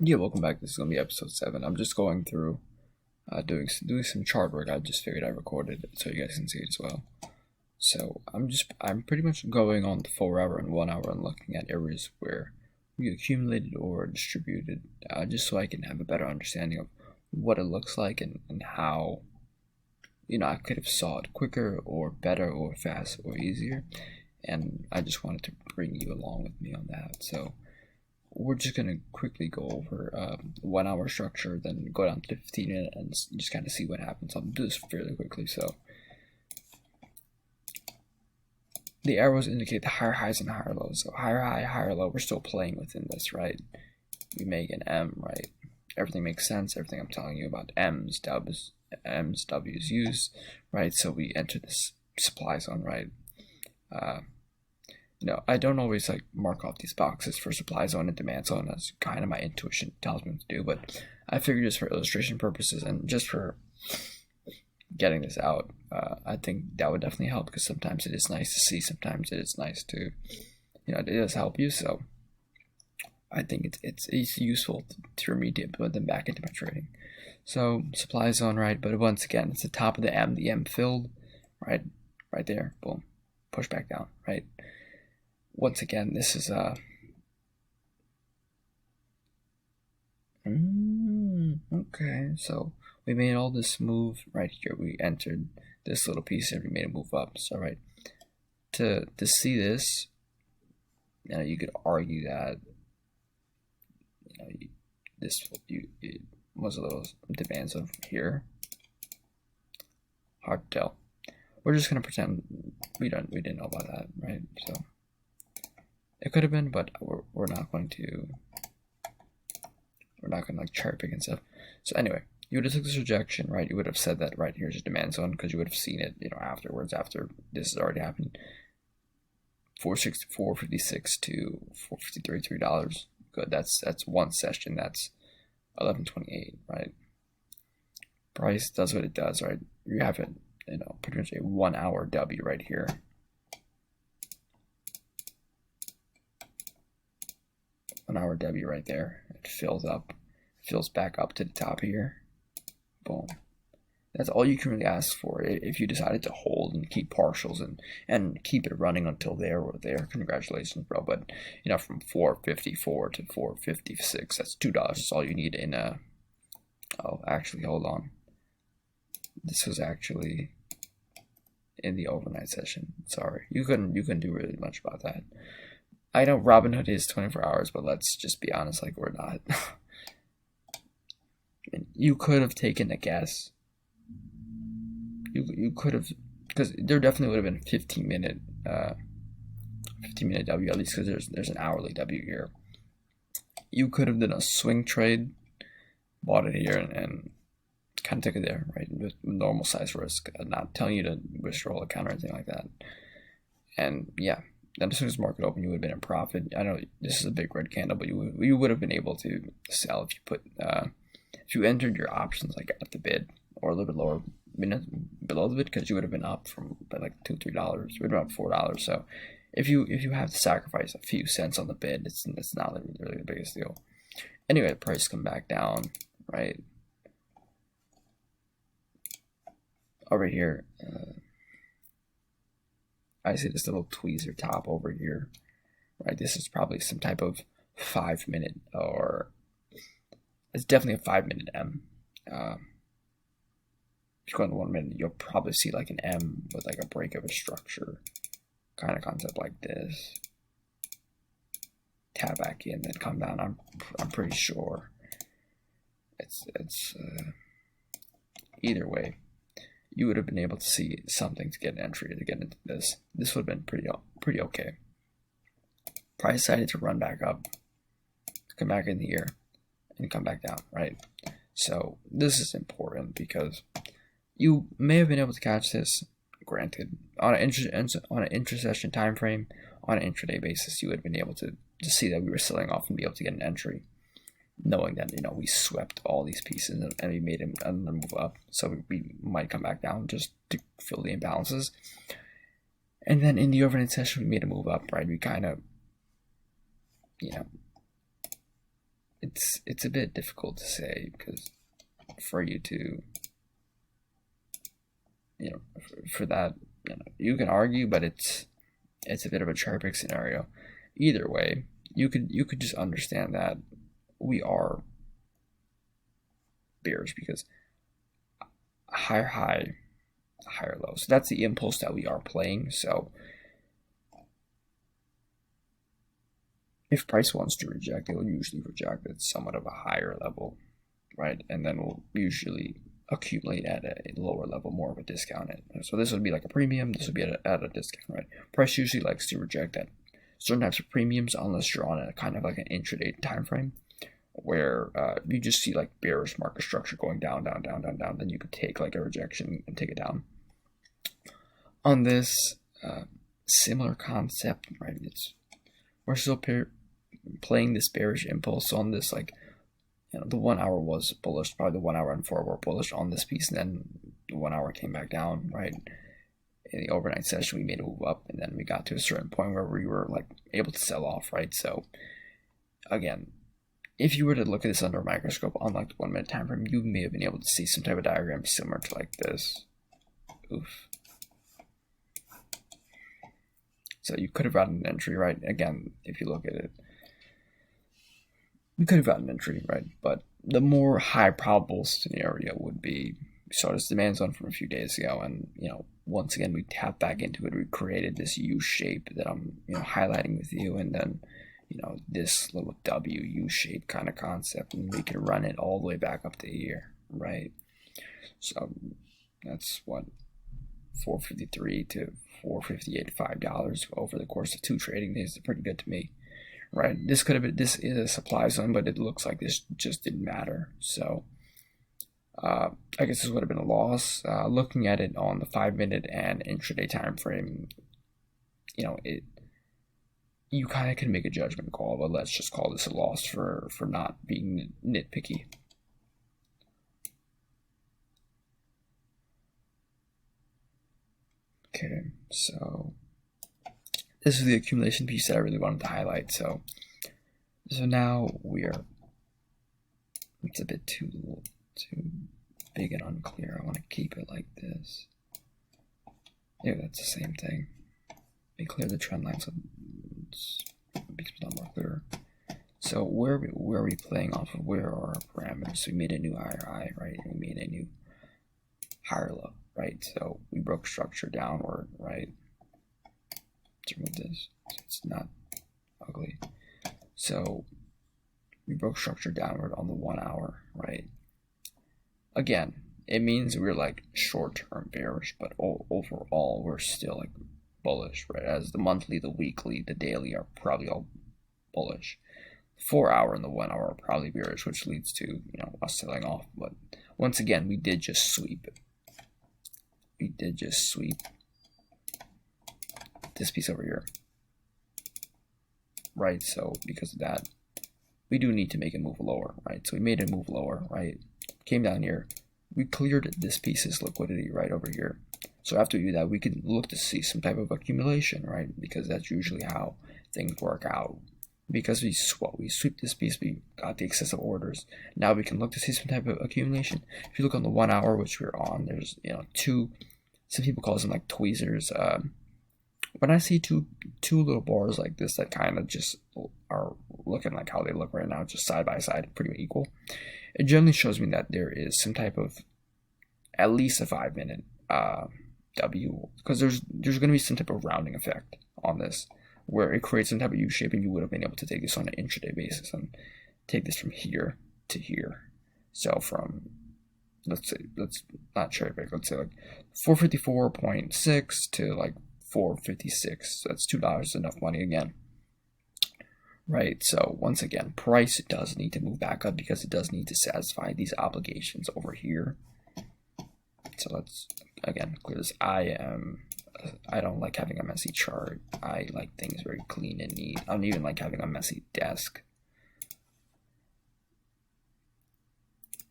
Yeah, welcome back. This is gonna be episode 7. I'm just going through doing some chart work. I just figured I recorded it so you guys can see it as well. So I'm pretty much going on the 4 hour and 1 hour and looking at areas where we accumulated or distributed, just so I can have a better understanding of what it looks like and how I could have saw it quicker or better or fast or easier. And I just wanted to bring you along with me on that. So we're just gonna quickly go over 1 hour structure, then go down to 15 and just kind of see what happens. I'll do this fairly quickly. So the arrows indicate the higher highs and higher lows. So higher high, higher low. We're still playing within this, right? We make an M, right? Everything makes sense. Everything I'm telling you about M's, W's, U's, right? So we enter this supply zone, right? I don't always mark off these boxes for supply zone and demand zone. That's kind of my intuition tells me what to do, but I figured just for illustration purposes and just for getting this out, I think that would definitely help, because sometimes it is nice to see, sometimes it is nice to, it does help you. So I think it's useful for me to put them back into my trading. So supply zone, right? But once again, it's the top of the M filled, right there, boom, push back down, right? Once again, this is okay, so we made all this move right here. We entered this little piece and we made a move up. So right, to see this, you could argue that it was a little demands of here. Hard to tell. We're just gonna pretend we didn't know about that, right? So it could have been, but we're not going to cherry pick and stuff. So anyway, you would have took this rejection, right? You would have said that right here's a demand zone, because you would have seen it, afterwards, after this has already happened. 456 to 453 $3. Good. That's one session. That's 1128, right? Price does what it does, right? You have it, pretty much a 1 hour W right here. An hour W right there. It fills back up to the top here. Boom. That's all you can really ask for. If you decided to hold and keep partials and keep it running until there or there, congratulations, bro. But from 454 to 456, that's $2. That's all you need in a. Oh, actually, hold on. This was actually in the overnight session. Sorry, you couldn't do really much about that. I know Robinhood is 24 hours, but let's just be honest, we're not. You could have taken a guess. You could have, because there definitely would have been 15-minute W, at least, because there's an hourly W here. You could have done a swing trade, bought it here, and kind of took it there, right? With normal size risk. I'm not telling you to withdraw account or anything like that. And yeah. Then as soon as market open, you would have been in profit. I know this is a big red candle, but you would have been able to sell if you put if you entered your options at the bid or a little bit lower below the bid, because you would have been up from $2-3. You would have been up $4. So if you have to sacrifice a few cents on the bid, it's not really the biggest deal. Anyway, the price come back down, right? Over here. I see this little tweezer top over here, right? This is probably some type of 5-minute, or it's definitely a 5-minute M. If you go into 1 minute, you'll probably see an M with a break of a structure kind of concept like this. Tap back in, then come down. I'm pretty sure it's either way. You would have been able to see something to get an entry to get into this. This would have been pretty okay. Price decided to run back up, come back in the year, and come back down, right? So this is important because you may have been able to catch this. Granted, on an intra-session time frame, on an intraday basis, you would have been able to see that we were selling off and be able to get an entry, knowing that we swept all these pieces and we made a move up, so we might come back down just to fill the imbalances. And then in the overnight session, we made a move up, right? We kind of it's a bit difficult to say, because for you to, for that, you can argue, but it's a bit of a cherry pick scenario. Either way, you could just understand that we are bearish, because higher high, higher low. So that's the impulse that we are playing. So if price wants to reject, it will usually reject at somewhat of a higher level, right? And then we'll usually accumulate at a lower level, more of a discount. So this would be like a premium, this would be at a discount, right? Price usually likes to reject at certain types of premiums unless you're on a kind of like an intraday time frame, where you just see like bearish market structure going down, down, down, down, down. Then you could take like a rejection and take it down. On this similar concept, right? We're still playing this bearish impulse on this, like, the 1 hour was bullish, probably the 1 hour and 4 were bullish on this piece, and then the 1 hour came back down, right? In the overnight session, we made a move up, and then we got to a certain point where we were like able to sell off, right? So again, if you were to look at this under a microscope on like the 1 minute time frame, you may have been able to see some type of diagram similar to like this. Oof. So you could have gotten an entry, right? Again, if you look at it, we could have gotten an entry, right? But the more high probable scenario would be, we saw this demand zone from a few days ago, and once again we tapped back into it. We created this U shape that I'm highlighting with you, and then this little W U shape kind of concept, and we could run it all the way back up to here, right? So that's what, 453 to 458, $5 over the course of 2 trading days. Is pretty good to me, right? This is a supply zone, but it looks like this just didn't matter. So I guess this would have been a loss. Looking at it on the 5 minute and intraday time frame, you kind of can make a judgment call, but let's just call this a loss for not being nitpicky. Okay, so this is the accumulation piece that I really wanted to highlight. So now it's a bit too big and unclear. I want to keep it like this. Yeah, that's the same thing. Let me clear the trend line so it becomes a lot more clearer. So where are we playing off of? Where are our parameters? So we made a new higher high, right? We made a new higher low, right? So we broke structure downward, right? Let's remove this so it's not ugly. So we broke structure downward on the 1 hour, right? Again, it means we're like short-term bearish, but overall we're still like bullish, right? As the monthly, the weekly, the daily are probably all bullish. 4 hour and the 1 hour are probably bearish, which leads to us selling off. But once again, we did just sweep this piece over here, right? So because of that, we do need to make a move lower, right? So we made a move lower, right? Came down here, we cleared this piece's liquidity right over here. So after we do that, we can look to see some type of accumulation, right? Because that's usually how things work out. Because we sweep this piece, we got the excessive orders. Now we can look to see some type of accumulation. If you look on the 1 hour, which we're on, there's some people call them like tweezers. When I see two little bars like this that kind of just are looking like how they look right now, just side by side, pretty equal, it generally shows me that there is some type of at least a 5 minute W, because there's going to be some type of rounding effect on this, where it creates some type of U shape, and you would have been able to take this on an intraday basis and take this from here to here. So from, let's not cherry pick, let's say like 454.6 to like 456. That's $2 enough money again, right? So once again, price does need to move back up because it does need to satisfy these obligations over here. So let's again clear this. I don't like having a messy chart. I like things very clean and neat. I don't even like having a messy desk.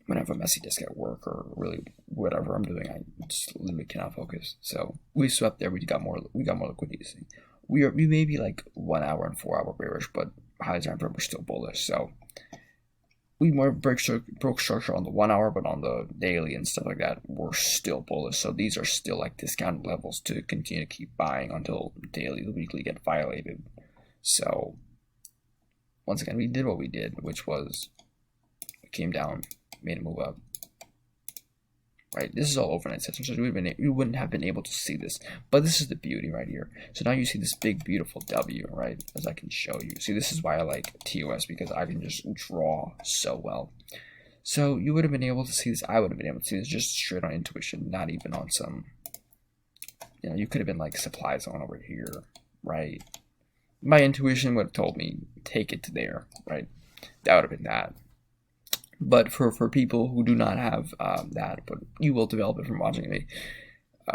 When I have a messy desk at work or really whatever I'm doing, I just literally cannot focus. So we swept there. We got more liquidity. We may be like 1 hour and 4 hour bearish, but high time frame we're still bullish. So we more broke structure on the 1 hour, but on the daily and stuff like that, we're still bullish. So these are still like discount levels to continue to keep buying until daily, the weekly get violated. So once again, we did what we did, which was we came down, made a move up. Right, this is all overnight session, so we wouldn't have been able to see this, but this is the beauty right here. So now you see this big beautiful W, right, as I can show you. See, this is why I like TOS, because I can just draw so well. So you would have been able to see this, I would have been able to see this just straight on intuition, not even on some, you could have been like supply zone over here, right? My intuition would have told me take it to there, right? That would have been that. But for people who do not have that, but you will develop it from watching me,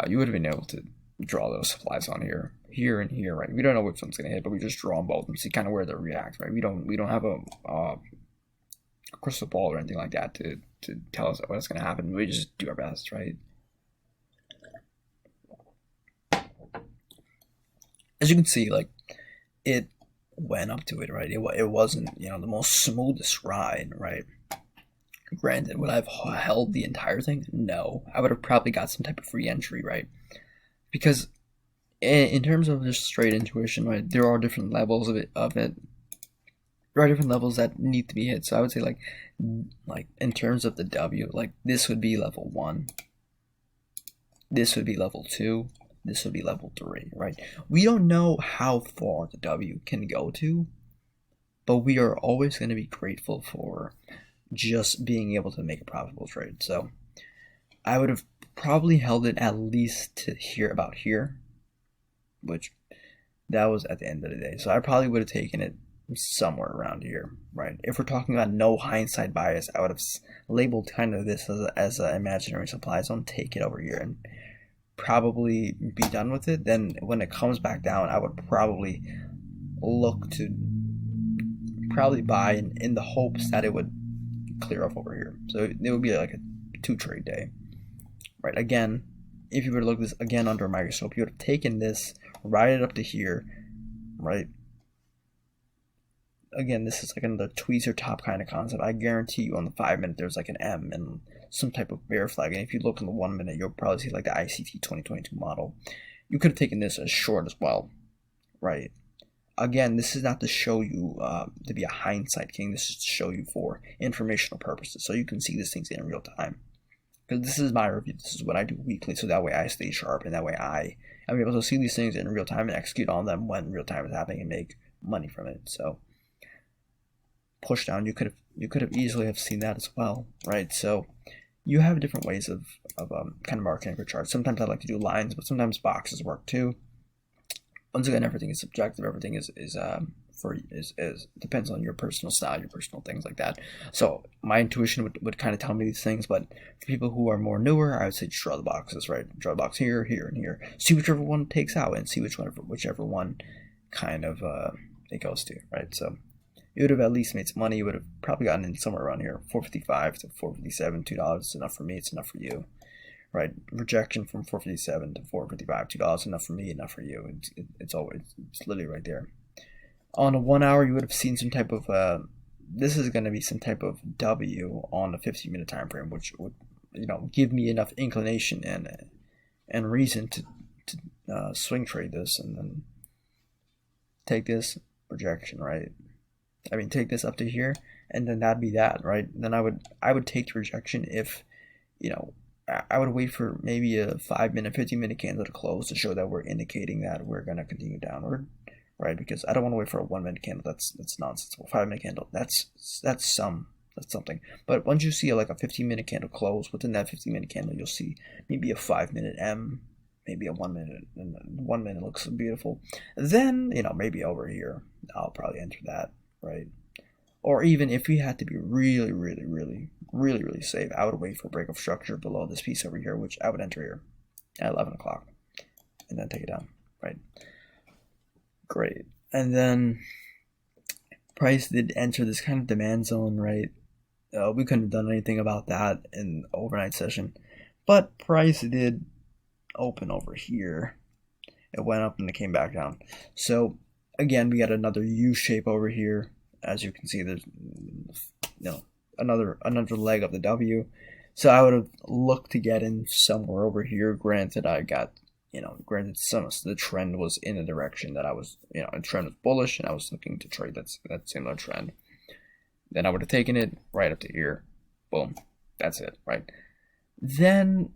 you would have been able to draw those supplies on here, and here, right? We don't know which one's gonna hit, but we just draw them both and see kind of where they react, right? We don't have a crystal ball or anything like that to tell us what's gonna happen. We just do our best, right? As you can see, like it went up to it, right? It wasn't the most smoothest ride, right? Granted, would I have held the entire thing? No. I would have probably got some type of free entry, right? Because in terms of just straight intuition, right, there are different levels of it. There are different levels that need to be hit. So I would say like in terms of the W, like this would be level 1. This would be level 2. This would be level 3, right? We don't know how far the W can go to, but we are always going to be grateful for just being able to make a profitable trade. So I would have probably held it at least to about here, which that was at the end of the day. So I probably would have taken it somewhere around here, right? If we're talking about no hindsight bias, I would have labeled kind of this as an imaginary supply zone, take it over here and probably be done with it. Then when it comes back down, I would probably look to buy in the hopes that it would clear off over here. So it would be like a 2 trade day, right? Again, if you were to look at this again under a microscope, you would have taken this, ride it up to here, right? Again, this is like another tweezer top kind of concept. I guarantee you on the 5 minute there's like an M and some type of bear flag, and if you look in the 1 minute, you'll probably see like the ICT 2022 model. You could have taken this as short as well, right? Again, this is not to show you to be a hindsight king. This is to show you for informational purposes, so you can see these things in real time. Because this is my review. This is what I do weekly, so that way I stay sharp, and that way I am able to see these things in real time and execute on them when real time is happening and make money from it. So push down, you could have easily have seen that as well, right? So you have different ways of kind of marking your charts. Sometimes I like to do lines, but sometimes boxes work too. Once again, everything is subjective. Everything is depends on your personal style, your personal things like that. So my intuition would kind of tell me these things, but for people who are more newer, I would say draw the boxes, right? Draw the box here, here, and here. See whichever one takes out, and see whichever one kind of it goes to, right? So you would have at least made some money. You would have probably gotten in somewhere around here, $4.55 to $4.57, $2. It's enough for me. It's enough for you. Right, rejection from $4.57 to $4.55, $2, enough for me, enough for you. It's literally right there. On a 1 hour, you would have seen some type of this is going to be some type of W on a 15-minute time frame, which would give me enough inclination and reason to swing trade this and then take this rejection, right? I mean, take this up to here, and then that'd be that, right? Then I would take the rejection if I would wait for maybe a 5-minute, 15-minute candle to close to show that we're indicating that we're going to continue downward, right? Because I don't want to wait for a 1-minute candle. That's nonsense. A 5-minute candle, that's something. But once you see like a 15-minute candle close, within that 15-minute candle, you'll see maybe a 5-minute M, maybe a 1 minute, and 1 minute looks beautiful. Then maybe over here, I'll probably enter that, right? Or even if we had to be really, really, really, really, really safe, I would wait for break of structure below this piece over here, which I would enter here at 11 o'clock and then take it down, right? Great. And then price did enter this kind of demand zone, right? We couldn't have done anything about that in the overnight session, but price did open over here. It went up and it came back down. So again, we got another U shape over here. As you can see, there's another leg of the W. So I would have looked to get in somewhere over here. Granted, I got, granted some of the trend was in a direction that I was, a trend was bullish, and I was looking to trade that similar trend. Then I would have taken it right up to here. Boom. That's it, right? Then,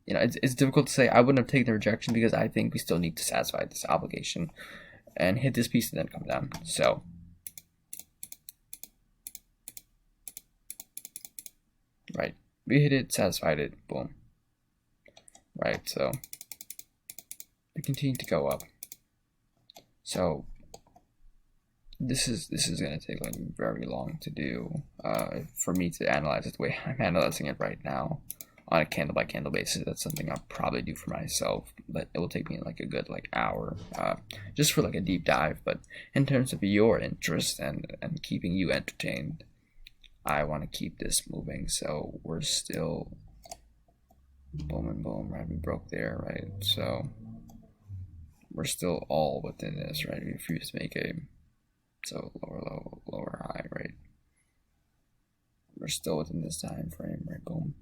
it's difficult to say. I wouldn't have taken the rejection because I think we still need to satisfy this obligation and hit this piece and then come down. So, right, we hit it, satisfied it, boom. Right, so we continue to go up. So this is gonna take like very long to do for me to analyze it the way I'm analyzing it right now on a candle by candle basis. That's something I'll probably do for myself, but it will take me like a good hour just for like a deep dive. But in terms of your interest and keeping you entertained, I want to keep this moving. So we're still boom and boom, right? We broke there, right? So we're still all within this, right? We refuse to make a lower low, lower high, right? We're still within this time frame, right? Boom.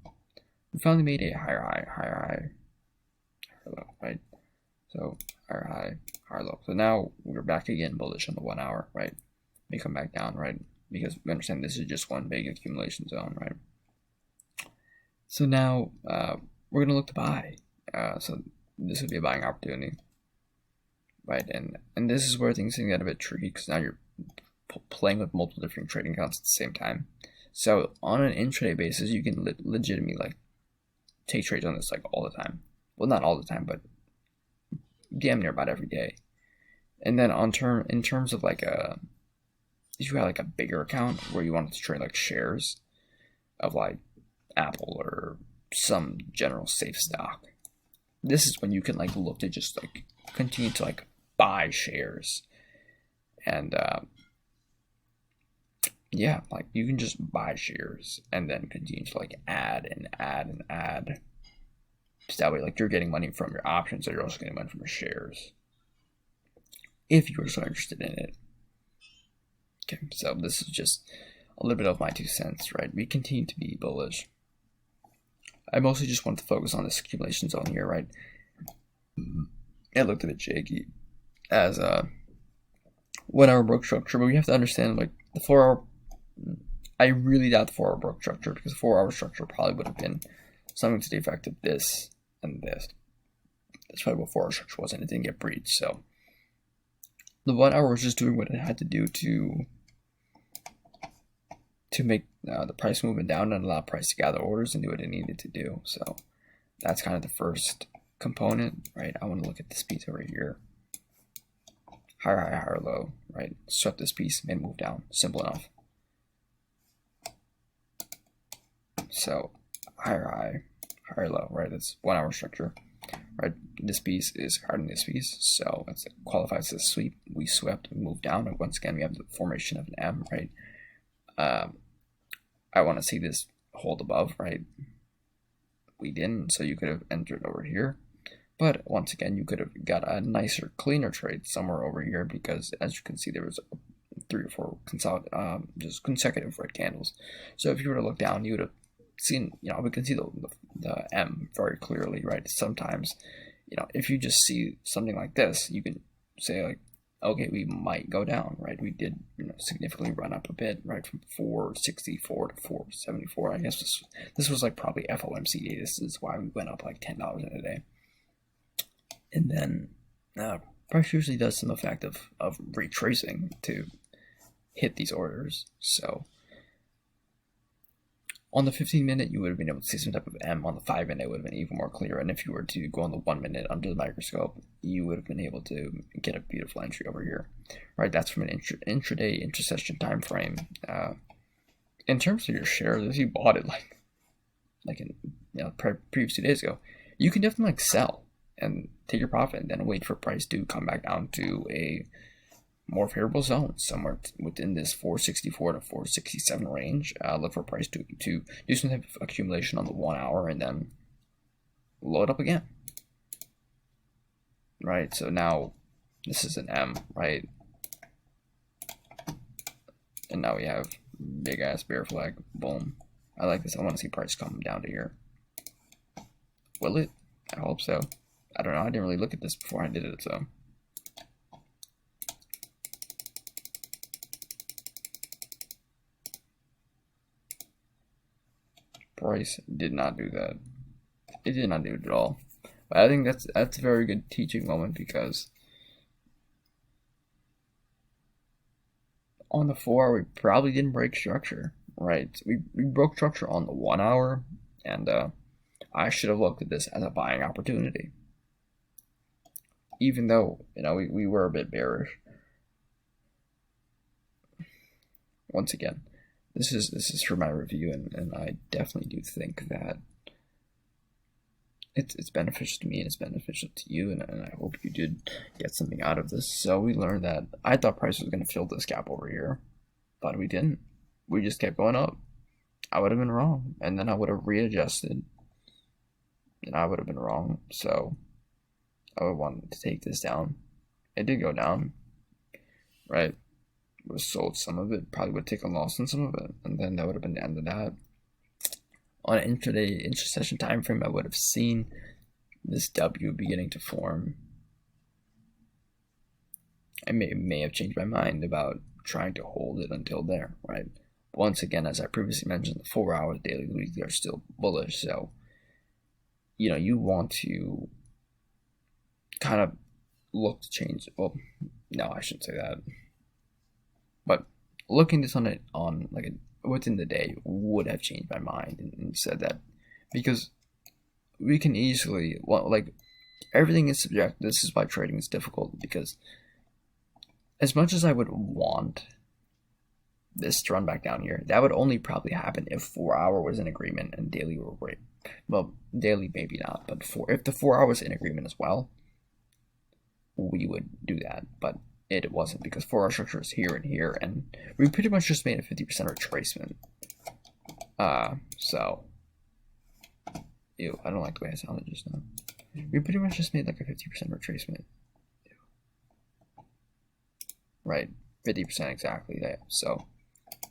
We finally made a higher high, higher low, right? So higher high, higher low. So now we're back again bullish on the 1 hour, right? We come back down, right? Because we understand this is just one big accumulation zone, right? So now we're gonna look to buy. So this would be a buying opportunity, right? And this is where things can get a bit tricky because now you're playing with multiple different trading accounts at the same time. So on an intraday basis, you can legitimately like take trades on this like all the time. Well, not all the time, but damn near about every day. And then in terms of like if you had like a bigger account where you wanted to trade like shares of like Apple or some general safe stock, this is when you can like look to just like continue to like buy shares. And yeah, like you can just buy shares and then continue to like add and add and add. So that way, like you're getting money from your options, so you're also getting money from your shares, if you are so interested in it. Okay, so this is just a little bit of my 2 cents, right? We continue to be bullish. I mostly just want to focus on this accumulation zone here, right? It looked a bit shaky as a 1 hour broke structure, but we have to understand like the 4 hour. I really doubt the 4 hour broke structure because the 4 hour structure probably would have been something to the effect of this and this. That's probably what 4 hour structure was, and it didn't get breached. So the 1 hour was just doing what it had to do to make the price movement down and allow price to gather orders and do what it needed to do. So that's kind of the first component, right? I want to look at this piece over here. Higher high, higher low, right? Swept this piece, made move down. Simple enough. So higher high, higher low, right? That's 1 hour structure, right? This piece is higher than this piece, so it qualifies as a sweep. We swept, we moved down, and once again we have the formation of an M, right? I want to see this hold above, right? We didn't, so you could have entered over here. But once again, you could have got a nicer, cleaner trade somewhere over here because, as you can see, there was 3 or 4 just consecutive red candles. So if you were to look down, you would have seen, we can see the M very clearly, right? Sometimes, if you just see something like this, you can say like, okay, we might go down, right? We did, significantly run up a bit, right, from 464 to 474. I guess this was like probably FOMC. This is why we went up like $10 in a day. And then price usually does some effect of retracing to hit these orders. So on the 15-minute, you would have been able to see some type of M. On the 5-minute, it would have been even more clear. And if you were to go on the 1 minute under the microscope, you would have been able to get a beautiful entry over here, right? That's from an intraday intersession time frame. In terms of your shares, if you bought it like in previous 2 days ago, you can definitely like sell and take your profit and then wait for price to come back down to a more favorable zone somewhere within this 464 to 467 range. Look for price to do some type of accumulation on the 1 hour and then load up again, right? So now this is an M, right? And now we have Big ass bear flag. Boom. I like this. I want to see price come down to here. Will it? I hope so. I don't know. I didn't really look at this before I did it, so. Price did not do that. It did not do it at all. But I think that's a very good teaching moment because on the 4 hour we probably didn't break structure, right? We broke structure on the 1 hour, and I should have looked at this as a buying opportunity. Even though, we were a bit bearish. Once again, this is for my review, and I definitely do think that it's beneficial to me and it's beneficial to you, and I hope you did get something out of this. So we learned that I thought price was going to fill this gap over here, but we didn't. We just kept going up. I would have been wrong, and then I would have readjusted, and I would have been wrong. So I would want to take this down. It did go down, right? Would have sold some of it, probably would have taken loss on some of it, and then that would have been the end of that. On an intraday, intra-session time frame, I would have seen this W beginning to form. I may have changed my mind about trying to hold it until there, right? Once again, as I previously mentioned, the 4 hour daily, weekly are still bullish, so you want to kind of look to change. Well, no, I shouldn't say that. But looking this on like within the day would have changed my mind and said that, because we can easily, everything is subjective. This is why trading is difficult, because as much as I would want this to run back down here, that would only probably happen if 4 hour was in agreement and daily were great. Well, daily maybe not, but if the 4 hours in agreement as well, we would do that. But it wasn't, because 4 hour structure is here and here, and we pretty much just made a 50% retracement. So, ew, I don't like the way I sounded just now. We pretty much just made like a 50% retracement. Ew. Right, 50% exactly there. So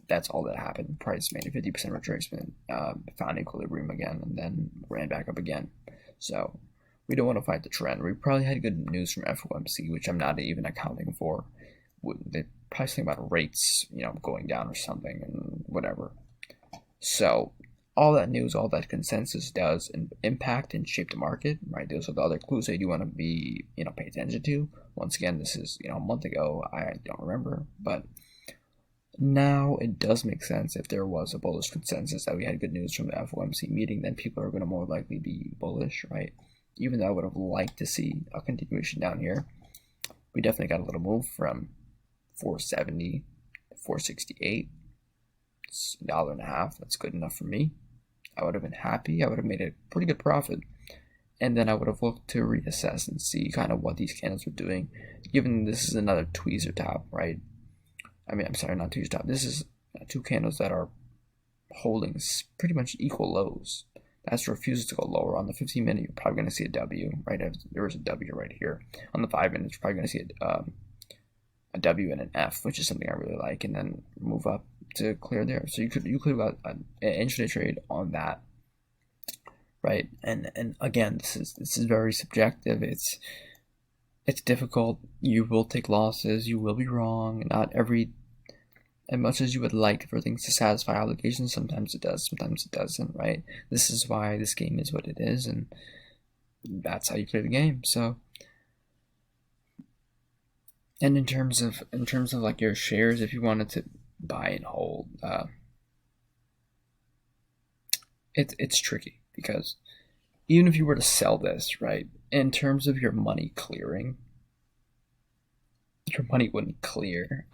that's all that happened. Price made a 50% retracement, found equilibrium again, and then ran back up again. So we don't want to fight the trend. We probably had good news from FOMC, which I'm not even accounting for. They probably think about rates, going down or something, and whatever. So all that news, all that consensus does impact and shape the market, right? Those are the other clues that you want to be, pay attention to. Once again, this is, a month ago. I don't remember, but now it does make sense. If there was a bullish consensus that we had good news from the FOMC meeting, then people are going to more likely be bullish, right? Even though I would have liked to see a continuation down here, we definitely got a little move from 470 to 468. It's $1.50. That's good enough for me. I would have been happy. I would have made a pretty good profit. And then I would have looked to reassess and see kind of what these candles were doing, given this is another tweezer top, right? I'm sorry, not tweezer top. This is two candles that are holding pretty much equal lows. That's refuses to go lower. On the 15-minute, you're probably going to see a W, right? There was a W right here. On the 5-minute, you're probably going to see a W and an F, which is something I really like, and then move up to clear there. So you could have got an intraday trade on that, right? And again, this is very subjective. It's difficult. You will take losses. You will be wrong. As much as you would like for things to satisfy obligations, sometimes it does, sometimes it doesn't, right? This is why this game is what it is, and that's how you play the game. So, and in terms of like your shares, if you wanted to buy and hold, it's tricky, because even if you were to sell this, right, in terms of your money clearing, your money wouldn't clear.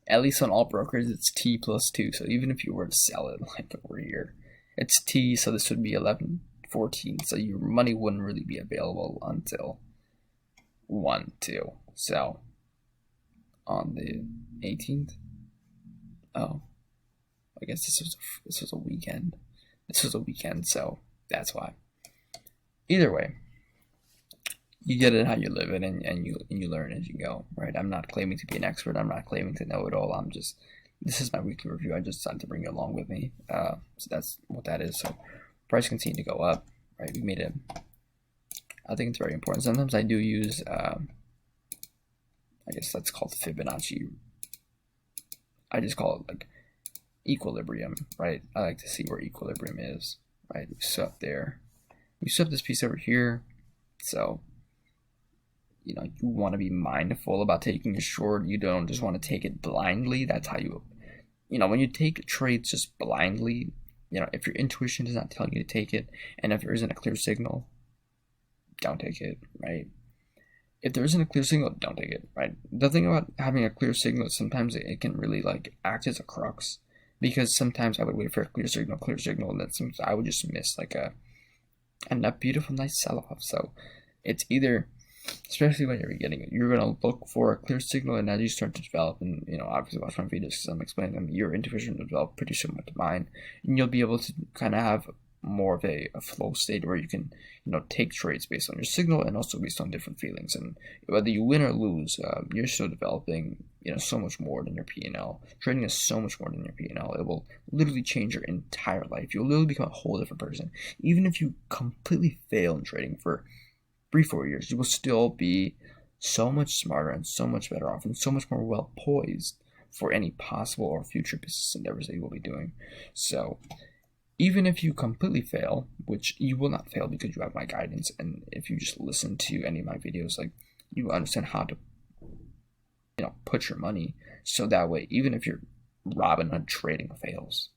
At least on all brokers, it's T plus 2. So even if you were to sell it like over here, it's T, so this would be 11.14. So your money wouldn't really be available until 1-2. So on the 18th, oh, I guess this was a weekend. This was a weekend, so that's why. Either way, you get it how you live it, and you learn as you go, right? I'm not claiming to be an expert. I'm not claiming to know it all. I'm just this is my weekly review. I just decided to bring it along with me. So that's what that is. So price continued to go up, right? We made it. I think it's very important. Sometimes I do use, I guess that's called Fibonacci. I just call it like equilibrium, right? I like to see where equilibrium is, right? We swept there. We swept this piece over here. So, you want to be mindful about taking a short. You don't just want to take it blindly. That's how when you take trades just blindly, if your intuition is not telling you to take it, and if there isn't a clear signal, don't take it, right? If there isn't a clear signal, don't take it, right? The thing about having a clear signal is sometimes it can really act as a crux, because sometimes I would wait for a clear signal, and then sometimes I would just miss a beautiful, nice sell-off. So it's either, especially when you're gonna look for a clear signal, and as you start to develop, and obviously watch my videos because I'm explaining them, your intuition will develop pretty similar to mine, and you'll be able to kind of have more of a flow state where you can take trades based on your signal and also based on different feelings, and whether you win or lose, you're still developing so much more than your P&L. Trading is so much more than your P&L. It will literally change your entire life. You'll literally become a whole different person. Even if you completely fail in trading for 3-4 years, you will still be so much smarter and so much better off and so much more well poised for any possible or future business endeavors that you will be doing. So even if you completely fail, which you will not fail because you have my guidance, and if you just listen to any of my videos, you understand how to put your money, so that way even if your Robinhood trading fails,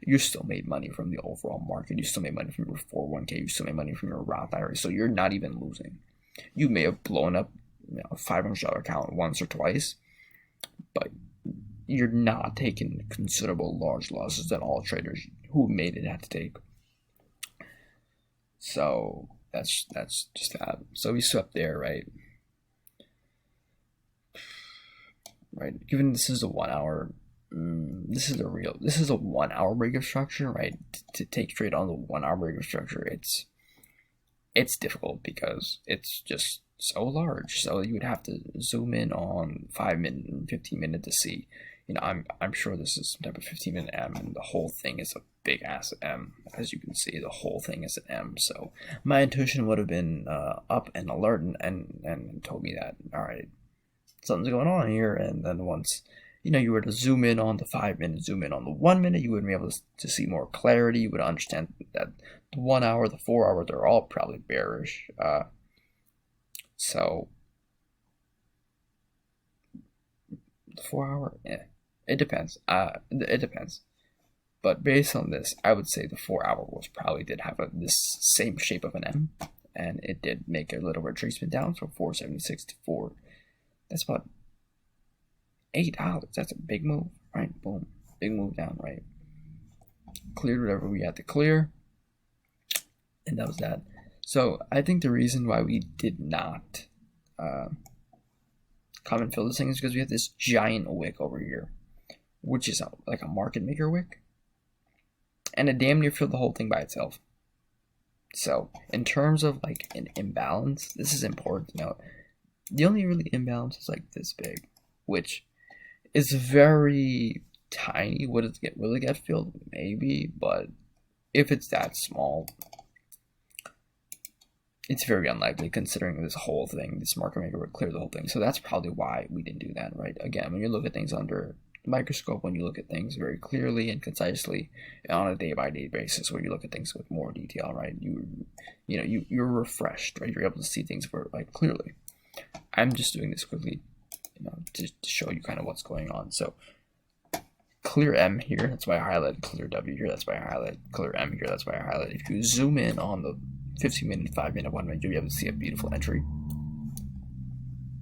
you still made money from the overall market. You still made money from your 401k. You still made money from your Roth IRA. So you're not even losing. You may have blown up a $500 account once or twice, but you're not taking considerable large losses that all traders who made it had to take. So that's just that. So we swept there, right? Given this is a 1 hour, this is a 1 hour break of structure, right? To take trade on the 1 hour break of structure, it's difficult because it's just so large. So you would have to zoom in on 5 minute and 15 minute to see. I'm sure this is some type of 15-minute M, and the whole thing is a big ass M. As you can see, the whole thing is an M. So my intuition would have been up and alert and told me that, all right, something's going on here. And then once you were to zoom in on the 5 minute, zoom in on the 1 minute, you would be able to see more clarity. You would understand that the 1 hour, the 4 hour, they're all probably bearish. So the 4 hour, it depends. It depends. But based on this, I would say the 4 hour did have this same shape of an M, and it did make a little retracement down from 476 to 4. That's about $8. That's a big move, right? Boom, big move down, right? Cleared whatever we had to clear, and that was that. So I think the reason why we did not come and fill this thing is because we have this giant wick over here, which is like a market maker wick, and it damn near filled the whole thing by itself. So in terms of an imbalance, this is important to note. The only really imbalance is this big, which is very tiny. Will it get filled? Maybe, but if it's that small, it's very unlikely, considering this whole thing, this market maker would clear the whole thing. So that's probably why we didn't do that, right? Again, when you look at things under the microscope, when you look at things very clearly and concisely on a day-by-day basis, where you look at things with more detail, right? You're refreshed, right? You're able to see things clearly. I'm just doing this quickly, to show you kind of what's going on. So clear M here, that's why I highlighted clear W here, that's why I highlighted clear M here, that's why I highlighted. If you zoom in on the 15-minute, 5-minute, 1 minute, you'll be able to see a beautiful entry.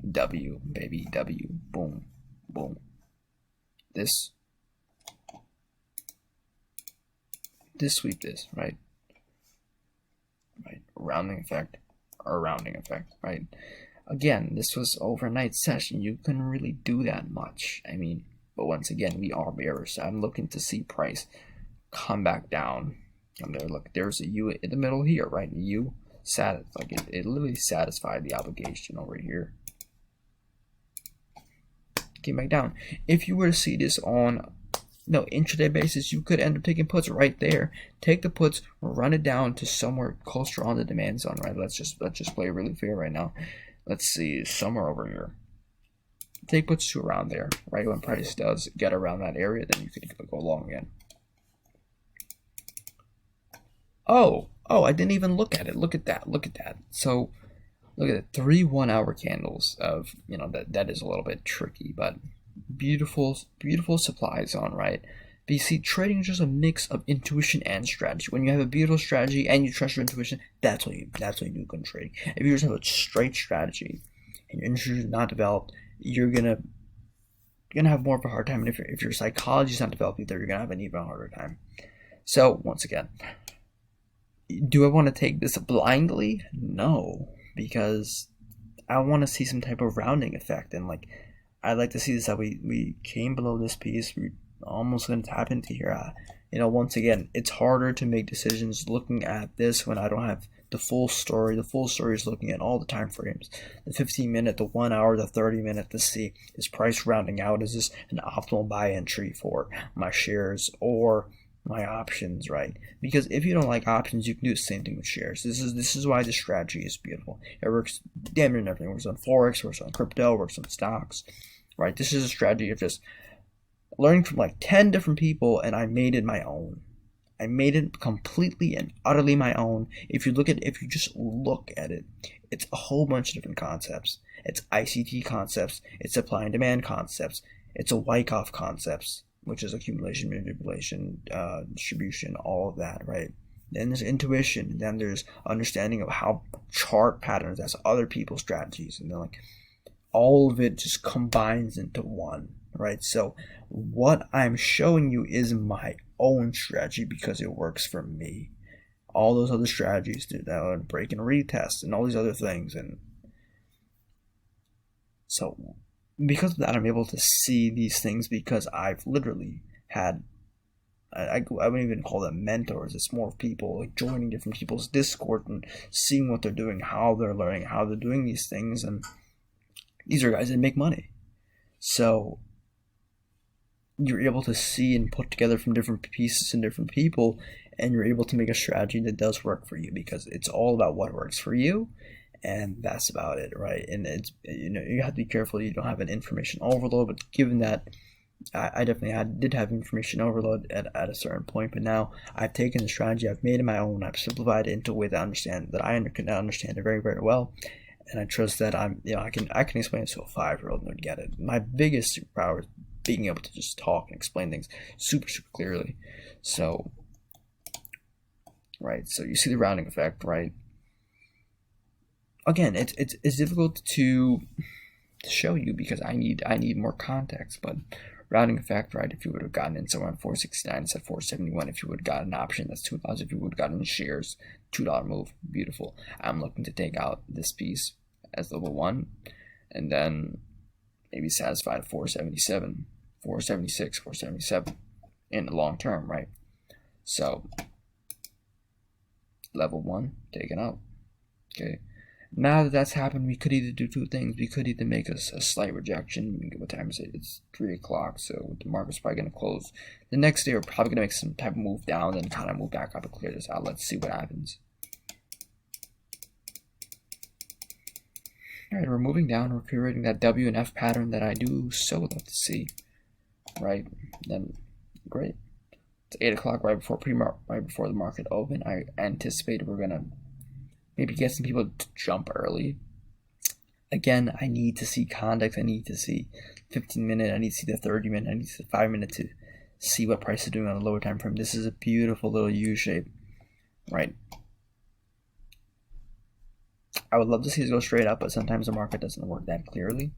W, baby, W, boom, boom. This sweep this, right? Rounding effect, right? Again, this was overnight session. You couldn't really do that much. But once again, we are bearish. So I'm looking to see price come back down. And there, look, there's a U in the middle here, right? The U it literally satisfied the obligation over here. Came back down. If you were to see this on no, intraday basis, you could end up taking puts right there. Take the puts, run it down to somewhere closer on the demand zone, right? Let's just play really fair right now. Let's see, somewhere over here. Take puts to around there, right? When price does get around that area, then you could go long again. Oh, I didn't even look at it. Look at that. So look at it, 3 1-hour candles of, that is a little bit tricky, but beautiful supply zone, right? But you see, trading is just a mix of intuition and strategy. When you have a beautiful strategy and you trust your intuition, that's what you do good trading. If you just have a straight strategy and your intuition is not developed, you're gonna have more of a hard time. And if your psychology is not developed either, you're gonna have an even harder time. So once again, do I want to take this blindly? No, because I want to see some type of rounding effect, and I'd like to see this, that we came below this piece. We're almost going to tap into here. Once again, it's harder to make decisions looking at this when I don't have the full story. The full story is looking at all the time frames, the 15-minute, the 1 hour, the 30-minute, to see, is price rounding out? Is this an optimal buy entry for my shares or my options, right? Because if you don't like options, you can do the same thing with shares. This is why this strategy is beautiful. It works damn near everything. It works on Forex, works on crypto, works on stocks, right? This is a strategy of just learning from 10 different people, and I made it my own. I made it completely and utterly my own. If you just look at it, it's a whole bunch of different concepts. It's ICT concepts, it's supply and demand concepts, it's a Wyckoff concepts, which is accumulation, manipulation, distribution, all of that, right? Then there's intuition, then there's understanding of how chart patterns, that's other people's strategies, and then all of it just combines into one, right? So what I'm showing you is my own strategy because it works for me. All those other strategies, that break and retest and all these other things, and so because of that, I'm able to see these things because I've literally had, I wouldn't even call them mentors. It's more of people joining different people's Discord and seeing what they're doing, how they're learning, how they're doing these things, and these are guys that make money. So you're able to see and put together from different pieces and different people, and you're able to make a strategy that does work for you, because it's all about what works for you, and that's about it, right? And it's, you have to be careful you don't have an information overload, but given that I definitely did have information overload at a certain point, but now I've taken the strategy, I've made it my own, I've simplified it into a way that I can understand it very, very well, and I trust that I can explain it to a 5-year-old and they'd get it. My biggest superpower is being able to just talk and explain things super, super clearly. So, right, so you see the rounding effect, right? Again, it's difficult to show you because I need more context, but rounding effect, right? If you would have gotten in somewhere on 469 instead of 471, if you would have gotten an option, that's $2. If you would have gotten shares, $2 move, beautiful. I'm looking to take out this piece as level 1, and then maybe satisfy at 477, 476, 477 in the long term, right? So level 1 taken out. Okay. Now that that's happened, we could either do two things. We could either make a slight rejection. What time is it? It's 3 o'clock, so the market's probably going to close. The next day, we're probably going to make some type of move down, then kind of move back up and clear this out. Let's see what happens. Alright, we're moving down. We're creating that W and F pattern that I do so love to see. Right? Then, great. It's 8 o'clock, right before the market open. I anticipated we're going to maybe get some people to jump early. Again, I need to see context. I need to see 15-minute. I need to see the 30-minute. I need to see the 5-minute to see what price is doing on a lower time frame. This is a beautiful little U shape, right? I would love to see it go straight up, but sometimes the market doesn't work that clearly.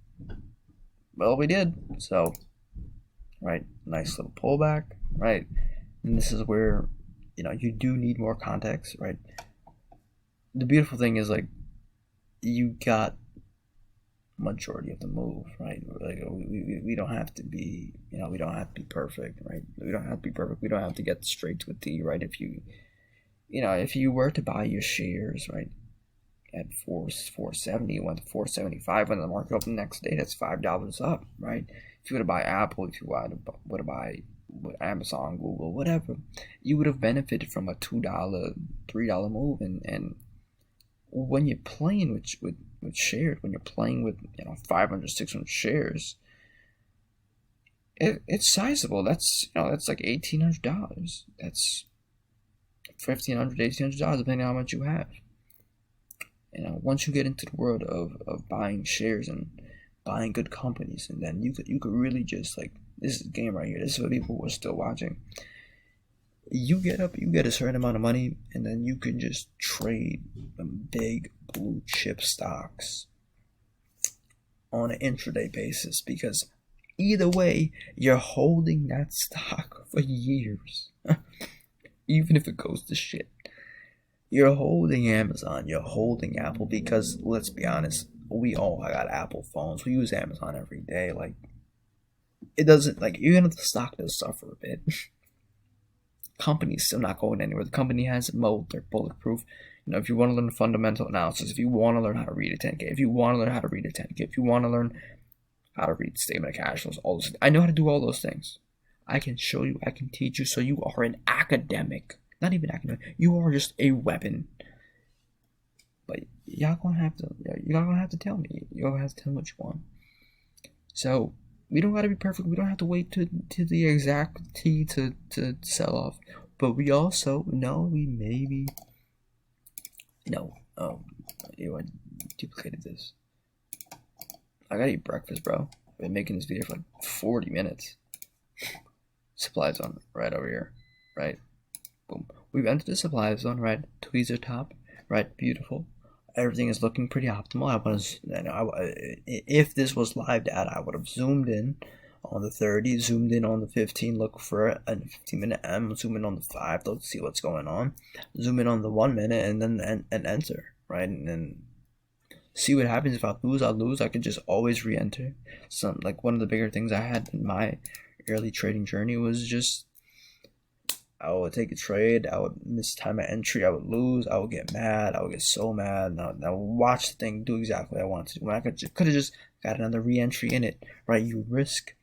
Well, we did. So, right, nice little pullback, right? And this is where, you do need more context, right? The beautiful thing is you got majority of the move, right? We don't have to be, we don't have to be perfect, right? We don't have to be perfect. We don't have to get straight to a T, right? If you were to buy your shares, right, at 470, went to 475 when the market opened the next day, that's $5 up, right? If you were to buy Apple, if you were to buy with Amazon, Google, whatever, you would have benefited from a $2, $3 move. And when you're playing with shares, when you're playing with 500, 600 shares, it's sizable. That's like $1,800. That's $1,500, $1,800 depending on how much you have. Once you get into the world of buying shares and buying good companies, and then you could really just, like, this is a game right here. This is for people who are still watching. You get a certain amount of money, and then you can just trade big blue chip stocks on an intraday basis, because either way, you're holding that stock for years. Even if it goes to shit. You're holding Amazon, you're holding Apple, because let's be honest, we all got Apple phones. We use Amazon every day. Like, it doesn't, like, even if the stock does suffer a bit, company's still not going anywhere. The company has a moat, they're bulletproof. If you want to learn fundamental analysis, if you want to learn how to read a 10K, if you want to learn how to read a 10K, if you want to learn how to read statement of cash flows, all those things, I know how to do all those things. I can show you, I can teach you, so you are an academic. Not even academic, you are just a weapon. But you're gonna have to tell me. You're gonna have to tell me what you want. So we don't gotta be perfect. We don't have to wait to the exact T to sell off. But we also know we maybe I duplicated this. I gotta eat breakfast, bro. I've been making this video for like 40 minutes. Supply zone right over here, right? Boom. We've entered the supply zone, right? Tweezer top, right? Beautiful. Everything is looking pretty optimal. If this was live data, I would have zoomed in on the 30, zoomed in on the 15, look for a 15-minute M, zoom in on the 5, let's see what's going on, zoom in on the 1 minute, and then enter, right? And then see what happens. If I lose, I could just always re-enter. Like, one of the bigger things I had in my early trading journey was just, I would take a trade, I would miss time my entry, I would lose, I would get mad, I would get so mad, and I would watch the thing do exactly what I wanted to do. When I could have just got another re-entry in it, right? You risk,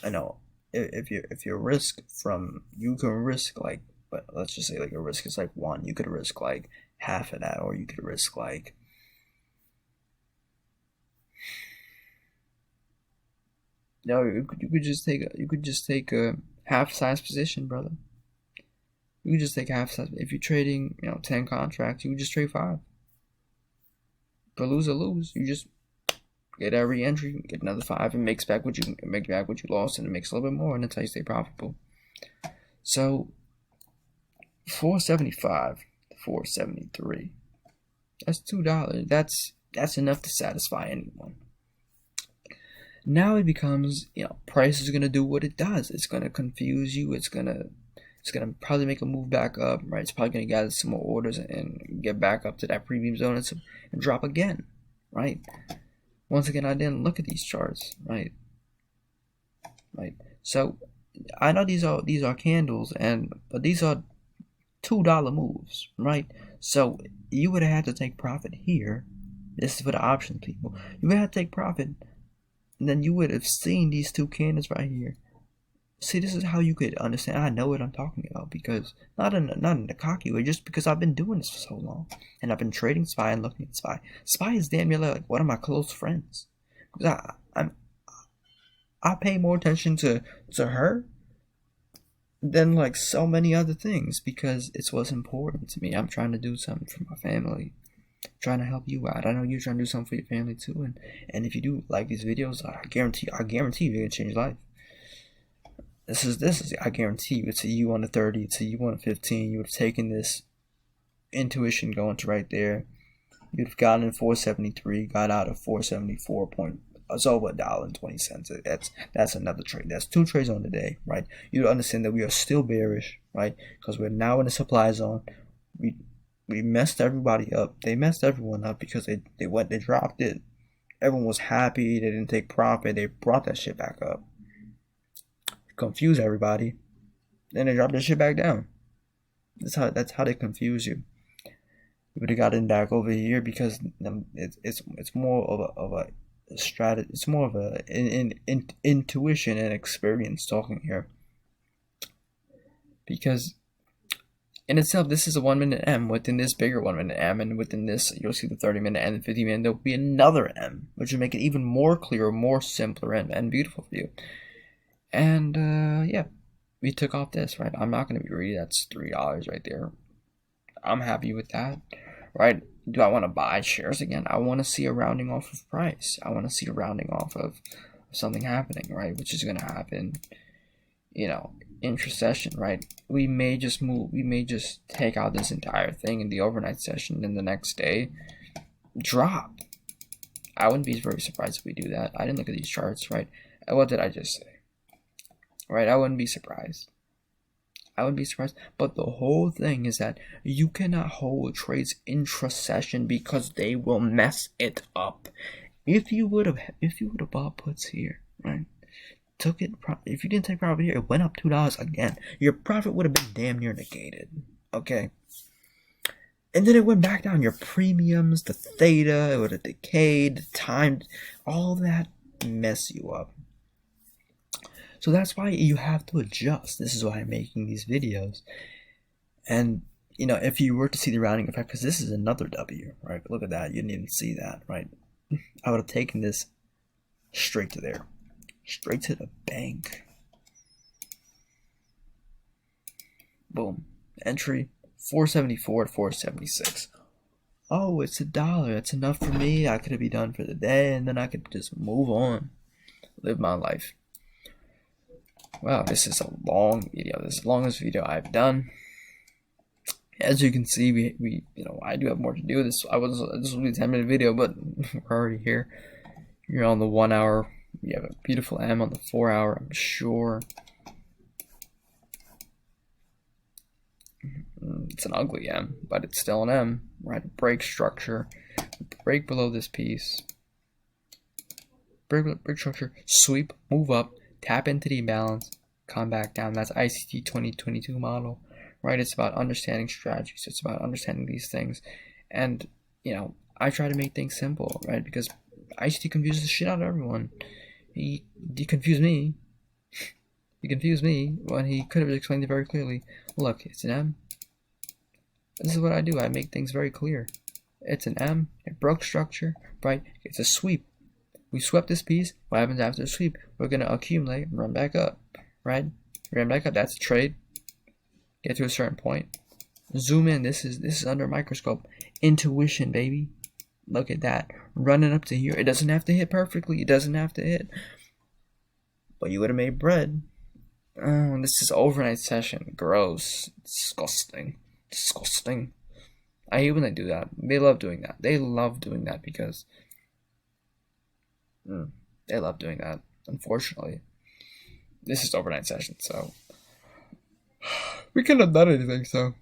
I know, if you risk from, you can risk, like, but let's just say, like, a risk is like 1, you could risk like half of that, or you could risk like, no, you could just take a half size position, brother. You can just take half size. If you're trading, 10 contracts, you can just trade 5. But lose or lose, you just get that re-entry, get another 5, and make back what you lost, and it makes a little bit more, and that's how you stay profitable. So 475 to 473. That's $2. That's enough to satisfy anyone. Now it becomes, price is gonna do what it does. It's gonna confuse you. It's gonna probably make a move back up, right? It's probably gonna gather some more orders and get back up to that premium zone and drop again, right? Once again, I didn't look at these charts, right? Right. So I know these are candles, but these are $2 moves, right? So you would have had to take profit here. This is for the options people. You would have to take profit. And then you would have seen these 2 candles right here. See, this is how you could understand. I know what I'm talking about, because not in a cocky way, just because I've been doing this for so long, and I've been trading SPY and looking at SPY. SPY is damn near like one of my close friends, because I pay more attention to her than like so many other things, because it's what's important to me. I'm trying to do something for my family. Trying to help you out. I know you're trying to do something for your family too, and if you do like these videos, I guarantee you're gonna change life. This is I guarantee you, it's a you on the 30, it's a you on the 15. You would have taken this intuition going to right there. You'd have gotten in 473, got out of 474 point. It's over $1.20. That's another trade. That's 2 trades on the day, right? You understand that we are still bearish, right? Because we're now in the supply zone. We messed everybody up. They messed everyone up because they dropped it. Everyone was happy. They didn't take profit. They brought that shit back up. Confuse everybody. Then they dropped that shit back down. That's how they confuse you. We would have gotten back over here because it's more of a strategy. It's more of an intuition and experience talking here. because in itself, this is a 1 minute M. Within this bigger 1 minute M, and within this, you'll see the 30-minute and the 50-minute. There'll be another M, which will make it even more clear, more simpler, and beautiful for you. And yeah, we took off this, right? I'm not going to be greedy. That's $3 right there. I'm happy with that, right? Do I want to buy shares again? I want to see a rounding off of price. I want to see a rounding off of something happening, right? Which is going to happen, intra-session, right? We may just take out this entire thing in the overnight session, and the next day drop. I wouldn't be very surprised if we do that. I didn't look at these charts, right? What did I just say? Right? I wouldn't be surprised. But the whole thing is that you cannot hold trades intra-session because they will mess it up. If you would have bought puts here, right? If you didn't take profit here, it went up $2 again. Your profit would have been damn near negated. Okay. And then it went back down. Your premiums, the theta, it would have decayed, the time, all that mess you up. So that's why you have to adjust. This is why I'm making these videos. And, if you were to see the rounding effect, because this is another W, right? Look at that. You didn't even see that, right? I would have taken this straight to there. Straight to the bank. Boom. Entry 474 to 476. Oh, it's $1. That's enough for me. I could be done for the day, and then I could just move on. Live my life. Wow, this is a long video. This is the longest video I've done. As you can see, we I do have more to do. This will be a 10-minute video, but we're already here. You're on the 1 hour. We have a beautiful M on the 4 hour, I'm sure. It's an ugly M, but it's still an M, right? Break structure. Break below this piece. Break structure. Sweep. Move up. Tap into the imbalance. Come back down. That's ICT 2022 model, right? It's about understanding strategies. It's about understanding these things. And, I try to make things simple, right? Because ICT confuses the shit out of everyone. He confused me. He confused me when he could have explained it very clearly. Look, it's an M. This is what I do. I make things very clear. It's an M. It broke structure, right? It's a sweep. We swept this piece. What happens after the sweep? We're going to accumulate and run back up, right? Run back up. That's a trade. Get to a certain point. Zoom in. This is under a microscope. Intuition, baby. Look at that. Running up to here. It doesn't have to hit perfectly. It doesn't have to hit. But you would have made bread. Oh, this is overnight session. Gross. Disgusting. Disgusting. I hate when they do that. They love doing that. They love doing that because they love doing that. Unfortunately, this is overnight session, so we couldn't have done anything. So,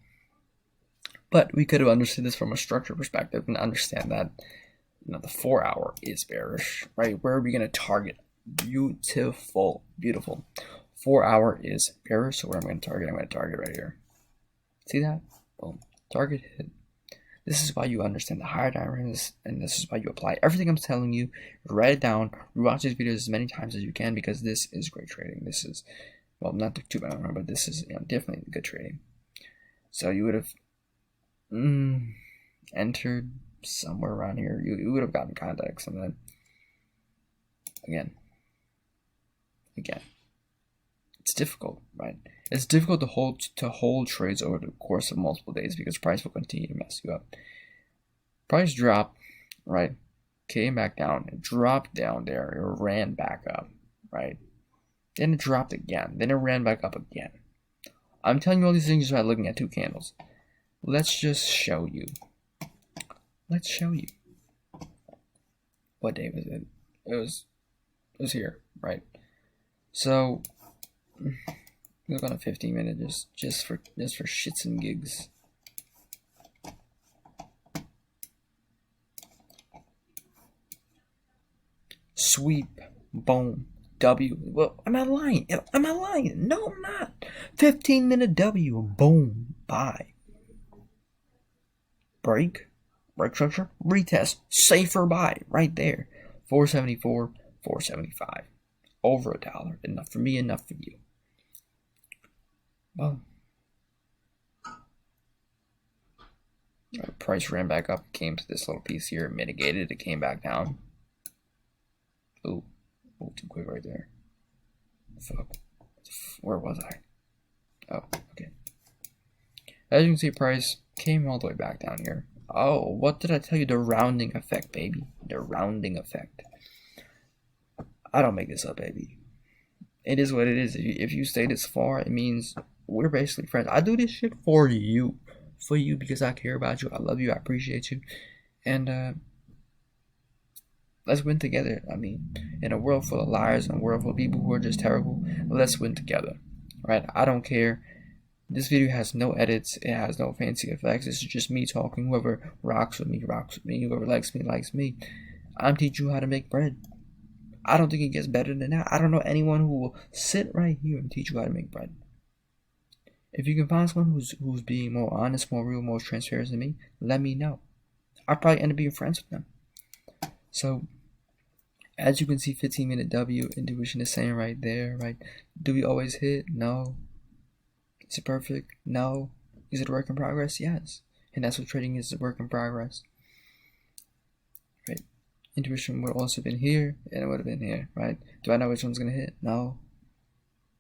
but we could have understood this from a structure perspective and understand that the 4 hour is bearish, right? Where are we going to target? Beautiful. 4 hour is bearish. So where am I going to target? I'm going to target right here. See that? Boom. Target hit. This is why you understand the higher time ranges, and this is why you apply everything I'm telling you. Write it down. Rewatch these videos as many times as you can because this is great trading. This is, well, not too bad, but this is definitely good trading. So you would have entered somewhere around here. You would have gotten context, and then again, it's difficult, right? It's difficult to hold trades over the course of multiple days because price will continue to mess you up. Price dropped, right? Came back down. It dropped down there. It ran back up, right? Then it dropped again. Then it ran back up again. I'm telling you all these things just by looking at two candles. Let's just show you. Let's show you. What day was it? It was here, right? So look on a 15-minute just for shits and gigs. Sweep, boom, W. Well, am I lying? Am I lying? No, I'm not. 15-minute W, boom, buy. Break structure, retest, safer buy, right there. 474, 475. Over $1. Enough for me, enough for you. Well, price ran back up, came to this little piece here, mitigated, it came back down. Ooh, too quick right there. Fuck. Where was I? Oh, okay. As you can see, price came all the way back down here. Oh, what did I tell you? The rounding effect, baby. The rounding effect. I don't make this up, baby. It is what it is. If you stay this far, it means we're basically friends. I do this shit for you. For you, because I care about you. I love you. I appreciate you. And let's win together. I mean, in a world full of liars and a world full of people who are just terrible, let's win together. Right? I don't care. This video has no edits. It has no fancy effects. This is just me talking. Whoever rocks with me, rocks with me. Whoever likes me, likes me. I'm teaching you how to make bread. I don't think it gets better than that. I don't know anyone who will sit right here and teach you how to make bread. If you can find someone who's being more honest, more real, more transparent than me, let me know. I'll probably end up being friends with them. So, as you can see, 15-minute W, intuition is saying right there, right? Do we always hit? No. Is it perfect? No. Is it a work in progress? Yes. And that's what trading is, a work in progress. Right? Intuition would have also been here, and it would have been here, right? Do I know which one's going to hit? No.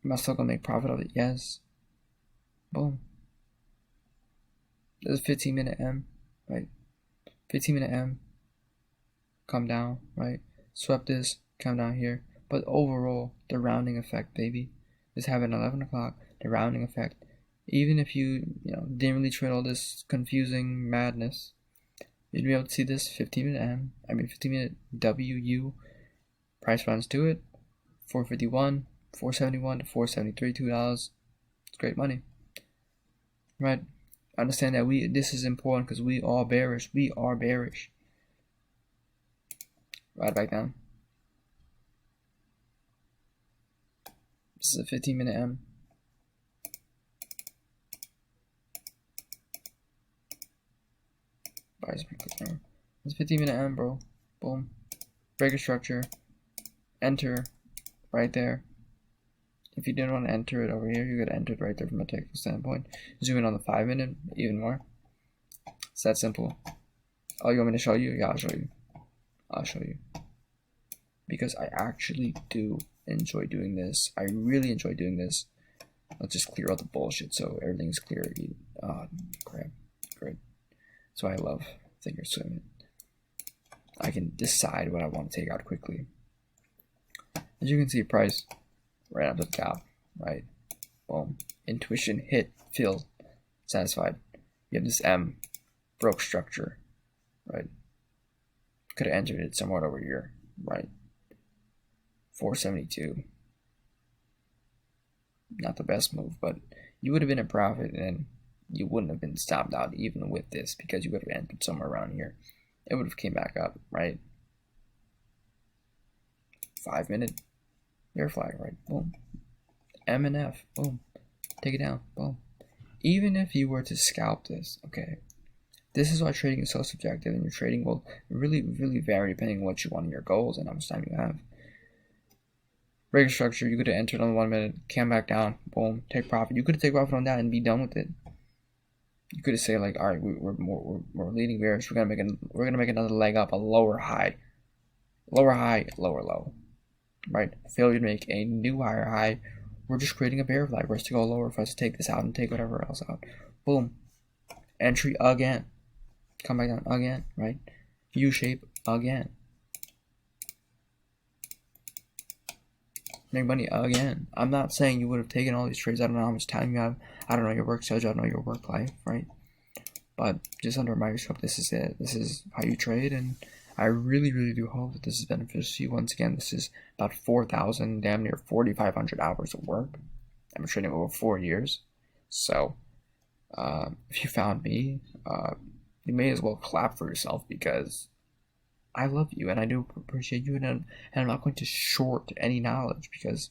Am I still going to make profit of it? Yes. Boom. There's a 15-minute M, right? 15-minute M. Come down, right? Swept this, come down here. But overall, the rounding effect, baby, is having 11 o'clock. The rounding effect. Even if you didn't really trade all this confusing madness, you'd be able to see this 15-minute M. 15-minute WU. Price runs to it. 451, 471 to 473, $2. It's great money. Right? Understand that this is important because we are bearish. We are bearish. Right back down. This is a 15-minute M. It's 15-minute M, bro. Boom. Breaker structure. Enter. Right there. If you didn't want to enter it over here, you could enter it right there from a technical standpoint. Zoom in on the 5-minute, even more. It's that simple. Oh, you want me to show you? Yeah, I'll show you. I'll show you. Because I actually do enjoy doing this. I really enjoy doing this. Let's just clear out the bullshit so everything's clear. Crap. Great. That's why I love Thinkorswim. I can decide what I want to take out quickly. As you can see, price right up to the top, right? Boom. Intuition hit, filled, satisfied. You have this M, broke structure, right? Could have entered it somewhat over here, right? 472. Not the best move, but you would have been in profit and you wouldn't have been stopped out even with this because you would have entered somewhere around here. It would have came back up, right? 5-minute bear flag, right? Boom. M and F, boom. Take it down, boom. Even if you were to scalp this, okay, this is why trading is so subjective, and your trading will really, really vary depending on what you want in your goals and how much time you have. Breaker structure, you could have entered on 1 minute, came back down, boom, take profit. You could have taken profit on that and be done with it. You could have said like, all right, we're leading bearish. We're gonna make another leg up, a lower high, lower low, right? Failure to make a new higher high. We're just creating a bear flag for us to go lower, for us to take this out and take whatever else out. Boom, entry again, come back down again, right? U shape again. Make money again. I'm not saying you would have taken all these trades. I don't know how much time you have. I don't know your work schedule. I don't know your work life, right? But just under a microscope, this is it. This is how you trade, and I really, really do hope that this is beneficial to you. Once again, this is about 4,000, damn near 4,500 hours of work. I've been trading over 4 years. So, if you found me, you may as well clap for yourself because I love you and I do appreciate you, and I'm not going to short any knowledge because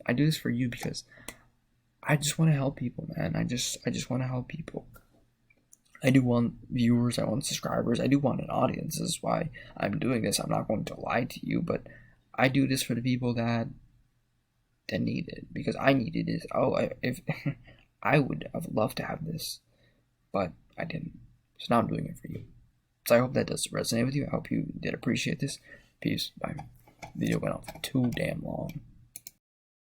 I do this for you because I just want to help people, man. I just want to help people. I do want viewers, I want subscribers, I do want an audience. This is why I'm doing this. I'm not going to lie to you, but I do this for the people that need it because I needed it. If I would have loved to have this, but I didn't. So now I'm doing it for you. So I hope that does resonate with you. I hope you did appreciate this. Peace. Bye. Video went on too damn long.